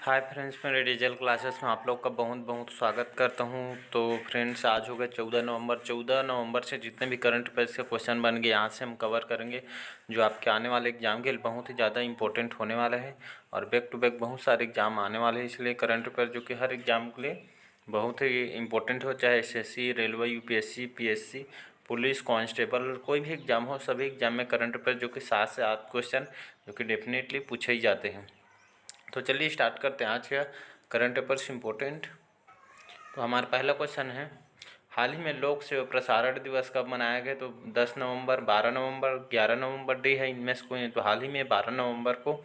Hi friends, मेरे digital classes में आप लोग का बहुत बहुत स्वागत करता हूं। तो फ्रेंड्स, आज हो गया 14 नवंबर। 14 नवंबर से जितने भी करंट अफेयर्स के क्वेश्चन बन गए यहाँ से हम कवर करेंगे, जो आपके आने वाले एग्जाम के लिए बहुत ही ज़्यादा इंपॉर्टेंट होने वाला है। और बैक टू बैक बहुत सारे एग्जाम आने वाले हैं, इसलिए करंट अफेयर जो कि हर एग्जाम के लिए बहुत ही इंपॉर्टेंट हो, चाहे SSC, railway, UPSC, PSC, police, constable, कोई भी एग्जाम हो, सभी एग्जाम में करंट अफेयर जो कि 7 से 8 क्वेश्चन जो कि डेफिनेटली पूछे ही जाते हैं। तो चलिए स्टार्ट करते हैं आज का करंट अफेयर्स इम्पोर्टेंट। तो हमारा पहला क्वेश्चन है, हाल ही में लोक सेवा प्रसारण दिवस कब मनाया गया? तो 10 नवंबर, 12 नवंबर, 11 नवंबर डे है, इनमें से कोई नहीं। तो हाल ही में 12 नवंबर को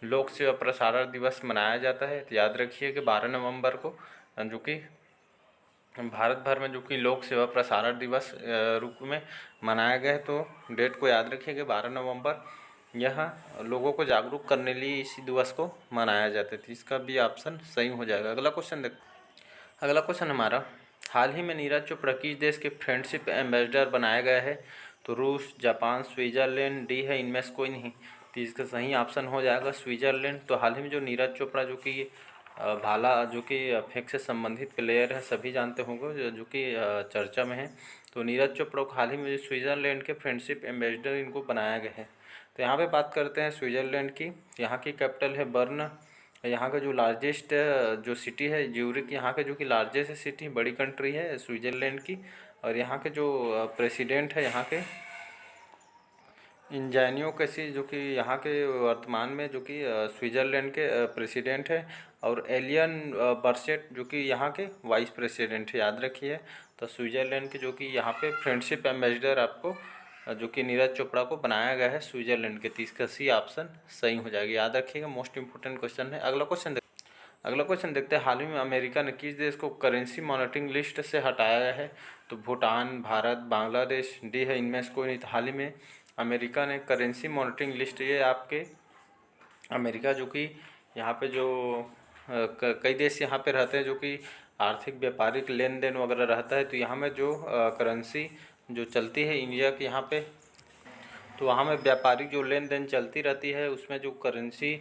लोक सेवा प्रसारण दिवस मनाया जाता है। तो याद रखिए कि 12 नवंबर को जो कि भारत भर में जो कि लोक सेवा प्रसारण दिवस रूप में मनाया गया है। तो डेट को याद रखिए कि 12 नवंबर यह लोगों को जागरूक करने के लिए इसी दिवस को मनाया जाता है। तो इसका भी ऑप्शन सही हो जाएगा। अगला क्वेश्चन हमारा, हाल ही में नीरज चोपड़ा किस देश के फ्रेंडशिप एम्बेसडर बनाया गया है? तो रूस, जापान, स्विट्जरलैंड डी है, इनमें से कोई नहीं। तो इसका सही ऑप्शन हो जाएगा स्विट्जरलैंड। तो हाल ही में जो नीरज चोपड़ा जो कि भाला जो कि फेंक से संबंधित प्लेयर है, सभी जानते होंगे, जो कि चर्चा में है। तो नीरज चोपड़ा को हाल ही में स्विट्जरलैंड के फ्रेंडशिप एम्बेसडर इनको बनाया गया है। तो यहाँ पे बात करते हैं स्विट्जरलैंड की। यहाँ की कैपिटल है बर्न। यहाँ का जो लार्जेस्ट जो सिटी है ज्यूरिक, यहाँ के जो कि लार्जेस्ट सिटी, बड़ी कंट्री है स्विट्जरलैंड की। और यहाँ के जो प्रेसिडेंट है यहाँ के इंजानियो कैसी, जो कि यहाँ के वर्तमान में जो कि स्विट्जरलैंड के प्रेसिडेंट है। और एलियन बर्सेट जो कि यहाँ के वाइस प्रेसिडेंट है, याद रखिए। तो स्विट्जरलैंड के जो कि यहाँ पे फ्रेंडशिप एम्बेसडर आपको जो कि नीरज चोपड़ा को बनाया गया है स्विट्जरलैंड के। 30 का सी ऑप्शन सही हो जाएगा, याद रखिएगा, मोस्ट इंपोर्टेंट क्वेश्चन है। अगला क्वेश्चन देखते हैं, हाल ही में अमेरिका ने किस देश को करेंसी मॉनिटरिंग लिस्ट से हटाया है? तो भूटान, भारत, बांग्लादेश डी है, इनमें से कोई नहीं। तो हाल ही में अमेरिका ने करेंसी मॉनिटरिंग लिस्ट, ये आपके अमेरिका जो कि यहाँ पे जो कई देश यहाँ पे रहते हैं जो कि आर्थिक व्यापारिक लेन देन वगैरह रहता है। तो यहाँ में जो करेंसी जो चलती है इंडिया के यहाँ पे, तो वहाँ में व्यापारिक जो लेन देन चलती रहती है, उसमें जो करेंसी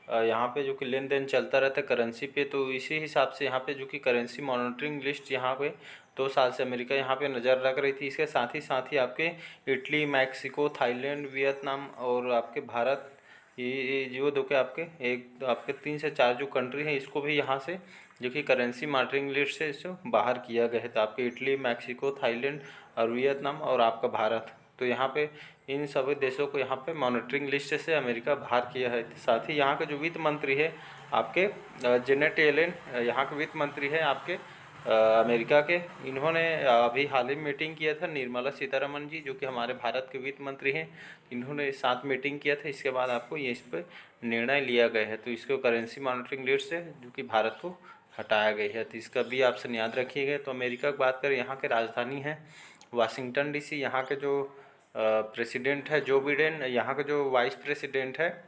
यहाँ पे जो कि लेन देन चलता रहता है करेंसी पे, तो इसी हिसाब से यहाँ पे जो कि करेंसी मॉनिटरिंग लिस्ट यहाँ पे 2 साल से अमेरिका यहाँ पे नज़र रख रही थी। इसके साथ ही आपके इटली, मैक्सिको, थाईलैंड, वियतनाम और आपके भारत, ये जो दो के आपके एक आपके 3 से 4 जो कंट्री हैं, इसको भी यहाँ से जो कि करेंसी मॉनिटरिंग लिस्ट से इसको बाहर किया गया है। तो आपके इटली, मैक्सिको, थाईलैंड और वियतनाम और आपका भारत, तो यहाँ पे इन सभी देशों को यहाँ पे मॉनिटरिंग लिस्ट से अमेरिका बाहर किया है। साथ ही यहाँ के जो वित्त मंत्री है आपके जेनेट येलेन, यहाँ के वित्त मंत्री है आपके अमेरिका के, इन्होंने अभी हाल ही मीटिंग किया था। निर्मला सीतारमण जी जो कि हमारे भारत के वित्त मंत्री हैं, इन्होंने साथ मीटिंग किया था। इसके बाद आपको ये इस पर निर्णय लिया गया है। तो इसको करेंसी मॉनिटरिंग लिस्ट से जो कि भारत को हटाया गया है। तो इसका भी ऑप्शन याद रखिएगा। तो अमेरिका की बात करें, यहाँ के राजधानी है वाशिंगटन DC। यहाँ के जो प्रेसिडेंट है जो बिडेन, यहाँ का जो वाइस प्रेसिडेंट है,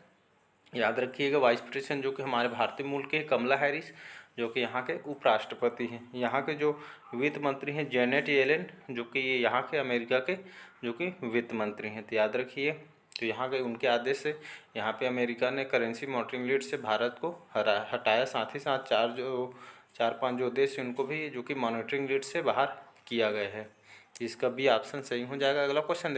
याद रखिएगा, वाइस प्रेसिडेंट जो कि हमारे भारतीय मूल के कमला हैरिस, जो कि यहाँ के उपराष्ट्रपति हैं। यहाँ के जो वित्त मंत्री हैं जेनेट येलेन, जो कि यहाँ के अमेरिका के जो कि वित्त मंत्री हैं। तो याद रखिए, तो यहाँ के उनके आदेश से यहाँ पे अमेरिका ने करेंसी मॉनिटरिंग लिस्ट से भारत को हटाया। साथ ही साथ 4-5 जो देश हैं उनको भी जो कि मॉनिटरिंग लिस्ट से बाहर किया गया है। इसका भी ऑप्शन सही हो जाएगा। अगला क्वेश्चन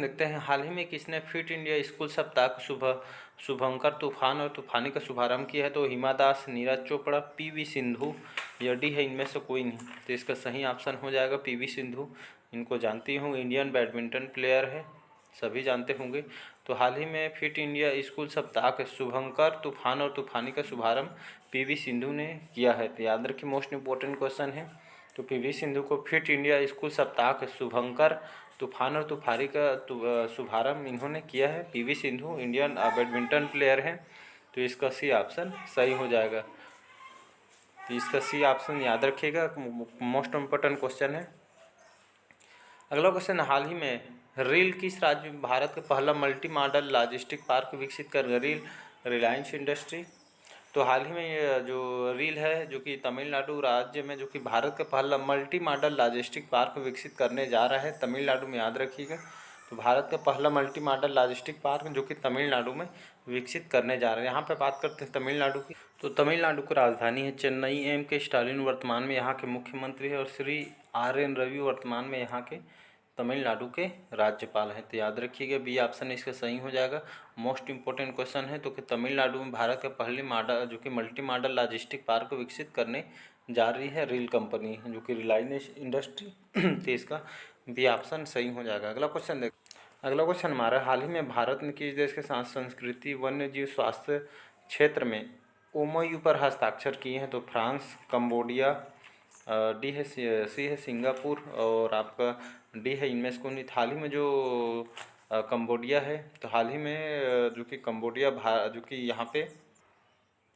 देखते हैं, हाल ही में किसने फिट इंडिया स्कूल सप्ताह को शुभंकर तूफान और तूफानी का शुभारंभ किया है? तो हिमा दास, नीरज चोपड़ा, PV सिंधु या डी है, इनमें से कोई नहीं। तो इसका सही ऑप्शन हो जाएगा PV सिंधु। इनको जानती हूँ, इंडियन बैडमिंटन प्लेयर है, सभी जानते होंगे। तो हाल ही में फिट इंडिया स्कूल सप्ताह के शुभंकर तूफान और तूफानी का शुभारंभ PV सिंधु ने किया है। तो याद रखिए, मोस्ट इंपॉर्टेंट क्वेश्चन है। तो PV सिंधु को फिट इंडिया स्कूल सप्ताह के शुभंकर तूफान और तूफानी का शुभारंभ इन्होंने किया है। PV Sindhu Indian badminton player हैं। तो इसका सी ऑप्शन सही हो जाएगा। तो इसका सी ऑप्शन याद रखिएगा, मोस्ट इम्पोर्टेंट क्वेश्चन है। अगला क्वेश्चन, हाल ही में रील किस राज्य में भारत का पहला मल्टी मॉडल लॉजिस्टिक पार्क विकसित कर रील रिलायंस इंडस्ट्री? तो हाल ही में ये जो रील है जो कि तमिलनाडु राज्य में जो कि भारत का पहला मल्टी मॉडल लॉजिस्टिक पार्क विकसित करने जा रहा है तमिलनाडु में, याद रखिएगा। तो भारत का पहला मल्टी मॉडल लॉजिस्टिक पार्क जो कि तमिलनाडु में विकसित करने जा रहे हैं। यहाँ पे बात करते हैं तमिलनाडु की, तो तमिलनाडु की राजधानी है चेन्नई। M.K. स्टालिन वर्तमान में यहाँ के मुख्यमंत्री है और श्री R.N. रवि वर्तमान में यहाँ के तमिलनाडु के राज्यपाल हैं। तो याद रखिएगा बी ऑप्शन इसका सही हो जाएगा। मोस्ट इंपॉर्टेंट क्वेश्चन है, तो कि तमिलनाडु में भारत का पहली मॉडल जो कि मल्टी मॉडल लॉजिस्टिक पार्क को विकसित करने जा रही है रेल कंपनी जो कि रिलायंस इंडस्ट्री। तो इसका बी ऑप्शन सही हो जाएगा। अगला क्वेश्चन हमारा, हाल ही में भारत ने किस देश के साथ संस्कृति वन्य जीव स्वास्थ्य क्षेत्र में MOU पर हस्ताक्षर किए हैं? तो फ्रांस, कंबोडिया, डी है सी है सिंगापुर और आपका डी है इनमें से कौन? हाल ही में जो कंबोडिया है, तो हाल ही में जो कि कंबोडिया जो कि यहाँ पे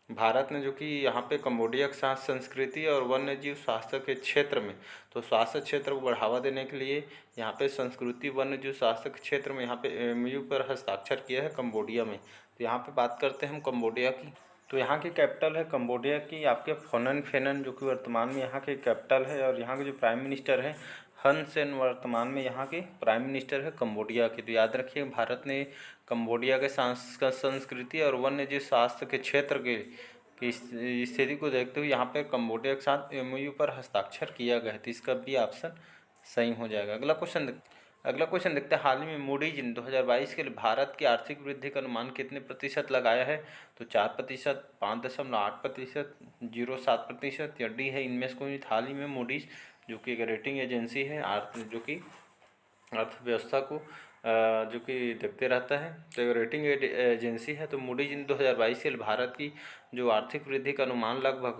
भारत ने जो कि यहाँ पे कंबोडिया के साथ संस्कृति और वन्य जीव स्वास्थ्य के क्षेत्र में, तो स्वास्थ्य क्षेत्र को बढ़ावा देने के लिए यहाँ पे संस्कृति वन्य जीव स्वास्थ्य के क्षेत्र में यहाँ पे MOU पर हस्ताक्षर किया है कंबोडिया में। तो यहाँ पे बात करते हैं हम कंबोडिया की, तो यहाँ की कैपिटल है कंबोडिया की आपके फोनन फेनन, जो कि वर्तमान में यहाँ के कैपिटल है। और यहाँ के जो प्राइम मिनिस्टर है हन सेन, वर्तमान में यहाँ के प्राइम मिनिस्टर है कंबोडिया के। तो याद रखिए भारत ने कंबोडिया के संस्कृति और वन्य जीव स्वास्थ्य के क्षेत्र की स्थिति को देखते हुए यहाँ पे कंबोडिया के साथ MOU पर हस्ताक्षर किया गया है। तो इसका भी ऑप्शन सही हो जाएगा। अगला क्वेश्चन देखते हैं, हाल ही में मूडीज ने 2022 के लिए भारत की आर्थिक वृद्धि का अनुमान कितने प्रतिशत लगाया है? तो 4%, 5.8%, 0.7% या डी है इनमें से कोई? हाल ही में मूडीज जो कि एक रेटिंग एजेंसी है जो कि अर्थव्यवस्था को जो कि देखते रहता है, तो रेटिंग एजेंसी है। तो मूडीज इन 2022 के लिए भारत की जो आर्थिक वृद्धि का अनुमान लगभग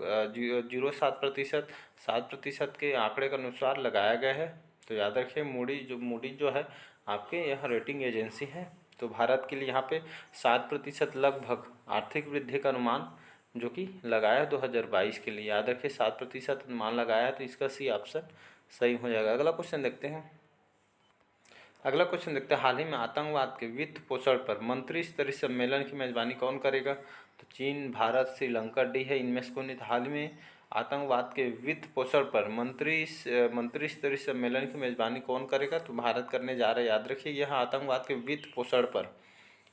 7% के आंकड़े के अनुसार लगाया गया है। तो याद रखिए मूडीज जो है आपके यहाँ रेटिंग एजेंसी है, तो भारत के लिए यहाँ पे 7% लगभग आर्थिक वृद्धि का अनुमान जो कि लगाया 2022 के लिए। याद रखिए 7% अनुमान लगाया, तो इसका सी ऑप्शन सही हो जाएगा। अगला क्वेश्चन देखते हैं, हाल ही में आतंकवाद के वित्त पोषण पर मंत्री स्तरीय सम्मेलन की मेजबानी कौन करेगा? तो चीन, भारत, श्रीलंका, डी है इनमें से कौन? हाल ही में आतंकवाद के वित्त पोषण पर मंत्री स्तरीय सम्मेलन की मेजबानी कौन करेगा? तो भारत करने जा रहा है। याद रखिए यह आतंकवाद के वित्त पोषण पर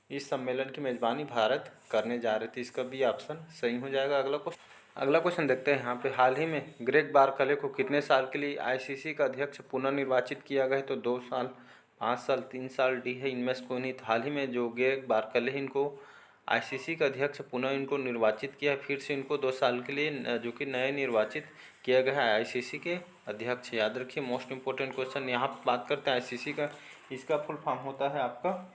इस सम्मेलन की मेजबानी भारत करने जा रहे थे। इसका भी ऑप्शन सही हो जाएगा। अगला क्वेश्चन देखते हैं यहाँ पे, हाल ही में ग्रेग बारकले को कितने साल के लिए ICC का अध्यक्ष पुनर्निर्वाचित किया गया है? तो 2 साल, 5 साल, 3 साल, डी है इनमें से कौन? हाल ही में जो ग्रेग बारकले है इनको ICC का अध्यक्ष पुनः इनको निर्वाचित किया है, फिर से इनको 2 साल के लिए जो कि नए निर्वाचित किया गया है ICC के अध्यक्ष। याद रखिए मोस्ट इंपॉर्टेंट क्वेश्चन, यहाँ पर बात करते हैं ICC का, इसका फुल फॉर्म होता है आपका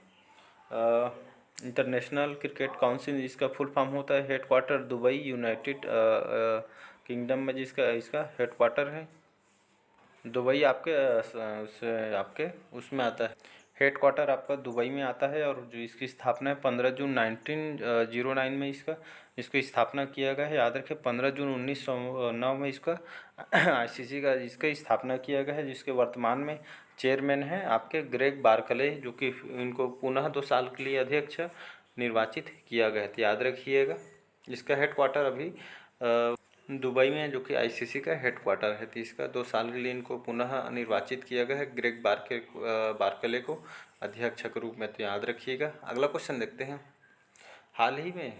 इंटरनेशनल क्रिकेट काउंसिल। इसका फुल फॉर्म होता है हेडक्वार्टर दुबई, यूनाइटेड किंगडम में जिसका इसका हेडक्वार्टर है दुबई आपके उसमें आता है, हेडक्वार्टर आपका दुबई में आता है। और जो इसकी स्थापना है 15 जून 1909 में इसकी स्थापना किया गया है। याद रखें 15 जून 1909 में इसका ICC का इसका स्थापना किया गया है, जिसके वर्तमान में चेयरमैन हैं आपके ग्रेग बारकले, जो कि इनको पुनः 2 साल के लिए अध्यक्ष निर्वाचित किया गया है। तो याद रखिएगा इसका हेडक्वार्टर अभी दुबई में जो कि ICC का हेडक्वार्टर है। तो इसका 2 साल के लिए इनको पुनः निर्वाचित किया गया है ग्रेग बारकले को अध्यक्ष के रूप में। तो याद रखिएगा। अगला क्वेश्चन देखते हैं, हाल ही में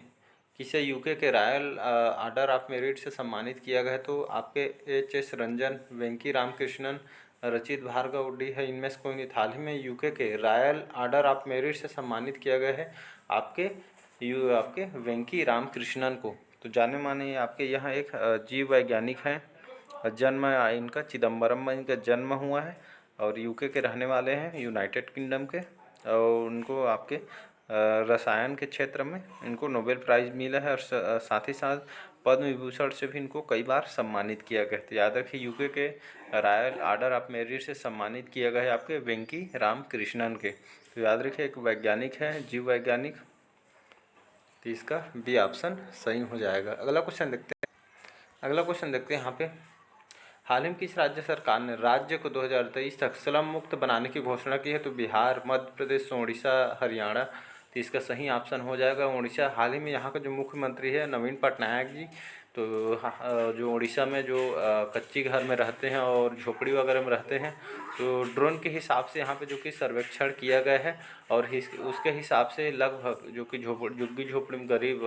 किसे UK के रॉयल ऑर्डर ऑफ मेरिट से सम्मानित किया गया है? तो आपके HS रंजन, वेंकी रामकृष्णन, रचित भार्गव, डी है इनमें से कोई? हाल ही में UK के रॉयल ऑर्डर ऑफ मेरिट से सम्मानित किया गया है आपके वेंकी रामकृष्णन को। तो जाने माने आपके यहाँ एक जीव वैज्ञानिक हैं, जन्म इनका चिदम्बरम में इनका जन्म हुआ है और UK के रहने वाले हैं, यूनाइटेड किंगडम के। और उनको आपके रसायन के क्षेत्र में इनको नोबेल प्राइज़ मिला है और साथ ही साथ पद्म विभूषण से भी इनको कई बार सम्मानित किया गया है। तो याद रखिए UK के रॉयल ऑर्डर ऑफ मेरिट से सम्मानित किया गया है आपके वेंकी रामकृष्णन के। तो याद रखिए एक वैज्ञानिक है, जीव वैज्ञानिक। तो इसका बी ऑप्शन सही हो जाएगा। अगला क्वेश्चन देखते हैं यहाँ पे, हाल ही में किस राज्य सरकार ने राज्य को 2023 तक स्लम मुक्त बनाने की घोषणा की है? तो बिहार, मध्य प्रदेश, उड़ीसा, हरियाणा, तो इसका सही ऑप्शन हो जाएगा उड़ीसा। हाल ही में यहाँ का जो मुख्यमंत्री है नवीन पटनायक जी, तो जो उड़ीसा में जो कच्ची घर में रहते हैं और झोपड़ी वगैरह में रहते हैं, तो ड्रोन के हिसाब से यहाँ पे जो कि सर्वेक्षण किया गया है और उसके हिसाब से लगभग जो कि झुग्गी झोपड़ी में गरीब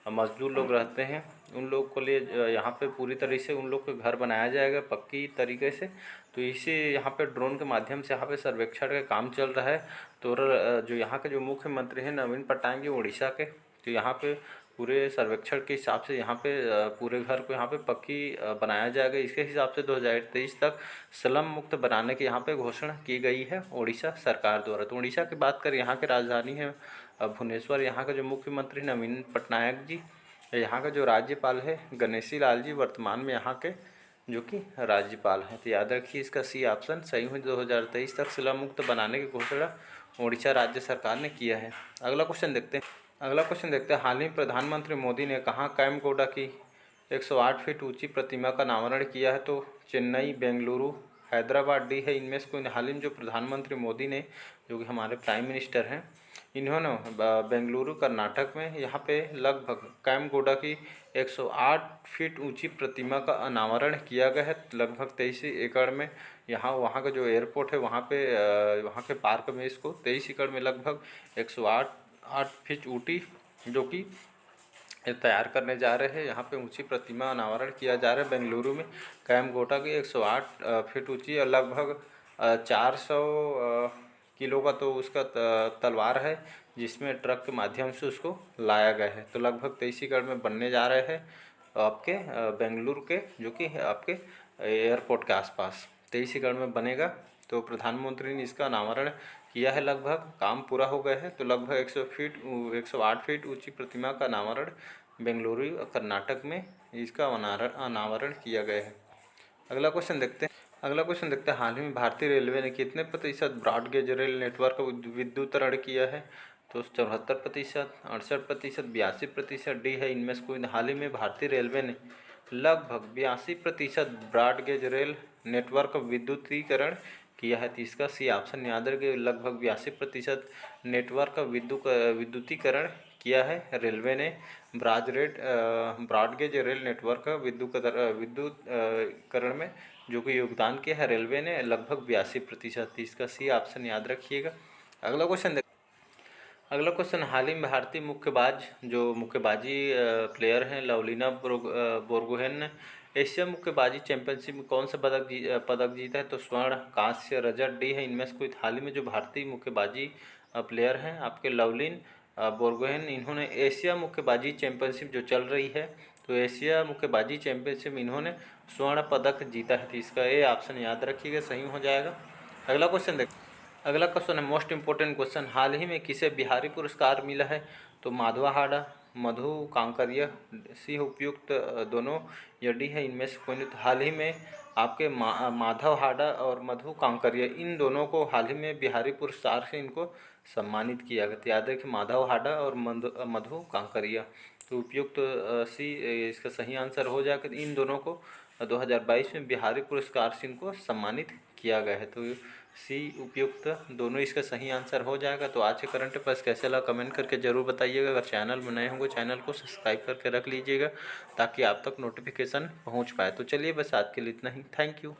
मजदूर लोग रहते हैं, उन लोग को लिए यहाँ पे पूरी तरह से उन लोग के घर बनाया जाएगा पक्की तरीके से। तो इसे यहाँ पे ड्रोन के माध्यम से यहाँ पे सर्वेक्षण का काम चल रहा है। तो जो यहाँ के जो मुख्यमंत्री हैं नवीन पटनायक जी उड़ीसा के, तो यहाँ पे पूरे सर्वेक्षण के हिसाब से यहाँ पे पूरे घर को यहाँ पे पक्की बनाया जाएगा। इसके हिसाब से 2023 तक स्लम मुक्त बनाने की यहाँ पे घोषणा की गई है उड़ीसा सरकार द्वारा। तो उड़ीसा की बात करें, यहाँ की राजधानी है भुवनेश्वर। यहाँ के जो मुख्यमंत्री नवीन पटनायक जी, यहाँ का जो राज्यपाल है गणेशी लाल जी, वर्तमान में यहाँ के जो कि राज्यपाल हैं। तो याद रखिए इसका सी ऑप्शन सही हो। 2023 तक स्लम मुक्त बनाने की घोषणा उड़ीसा राज्य सरकार ने किया है। अगला क्वेश्चन देखते हैं। हाल ही प्रधानमंत्री मोदी ने कहाँ कैमगोडा की 108 फीट ऊंची प्रतिमा का अनावरण किया है? तो चेन्नई, बेंगलुरु, हैदराबाद डी है इनमें से कोई। हाल ही में जो प्रधानमंत्री मोदी ने, जो कि हमारे प्राइम मिनिस्टर हैं, इन्होंने बेंगलुरु कर्नाटक में यहाँ पे लगभग कैमगोडा की 108 फीट ऊंची प्रतिमा का अनावरण किया गया है लगभग 23 एकड़ में। वहाँ का जो एयरपोर्ट है वहाँ के पार्क में इसको 23 एकड़ में लगभग 108 फीट ऊँची जो कि तैयार करने जा रहे हैं। यहाँ पे ऊंची प्रतिमा अनावरण किया जा रहा है बेंगलुरु में। कैमगोडा की 108 फीट ऊंची और लगभग 400 किलो का तो उसका तलवार है, जिसमें ट्रक के माध्यम से उसको लाया गया है। तो लगभग 23 एकड़ में बनने जा रहे हैं आपके बेंगलुरु के, जो कि आपके एयरपोर्ट के आसपास 23 एकड़ में बनेगा। तो प्रधानमंत्री ने इसका अनावरण किया है, लगभग काम पूरा हो गया है। तो लगभग 108 फीट ऊंची प्रतिमा का अनावरण बेंगलुरु कर्नाटक में इसका अनावरण किया गया है। अगला क्वेश्चन देखते हैं। हाल ही में भारतीय रेलवे ने कितने प्रतिशत ब्रॉडगेज रेल नेटवर्क का विद्युतीकरण किया है? तो 74%, 68%, 82% डी है इनमें से कोई। हाल ही में भारतीय रेलवे ने लगभग 82% ब्रॉडगेज रेल नेटवर्क का विद्युतीकरण किया है। तो इसका सी ऑप्शन याद रखिए, लगभग 82% नेटवर्क का विद्युतीकरण किया है रेलवे ने। ब्रॉडगेज रेल नेटवर्क का विद्युतीकरण में जो कि योगदान किया है रेलवे ने लगभग 82%। इसका सी ऑप्शन याद रखिएगा। अगला क्वेश्चन हाल ही में भारतीय मुक्केबाजी प्लेयर हैं लवलीना बोरगोहेन ने एशिया मुक्केबाजी चैंपियनशिप में कौन सा पदक जीता है? तो स्वर्ण, कांस्य, रजत डी है इनमें से कोई। हाल ही में जो भारतीय मुक्केबाजी प्लेयर हैं आपके लवलीन बोरगोहेन, इन्होंने एशिया मुक्केबाजी चैंपियनशिप जो चल रही है, तो एशिया मुक्केबाजी चैंपियनशिप में इन्होंने स्वर्ण पदक जीता है। तो इसका ए ऑप्शन याद रखिएगा, सही हो जाएगा। अगला क्वेश्चन है मोस्ट इम्पोर्टेंट क्वेश्चन। हाल ही में किसे बिहारी पुरस्कार मिला है? तो माधवा हाडा, मधु कांकरिया, सी उपयुक्त दोनों, या डी है इनमें से कोई नहीं। तो हाल ही में आपके माधव हाडा और मधु कांकरिया, इन दोनों को हाल ही में बिहारी पुरस्कार से इनको सम्मानित किया गया। तो याद रखिए माधव हाडा और मधु कांकरिया। तो उपयुक्त सी इसका सही आंसर हो जाएगा। इन दोनों को 2022 में बिहारी पुरस्कार से इनको सम्मानित किया गया है। तो सी उपयुक्त दोनों इसका सही आंसर हो जाएगा। तो आज के करंट अफेयर्स कैसे लगा कमेंट करके ज़रूर बताइएगा। अगर चैनल में नए होंगे चैनल को सब्सक्राइब करके रख लीजिएगा ताकि आप तक नोटिफिकेशन पहुंच पाए। तो चलिए बस आज के लिए इतना ही। Thank you.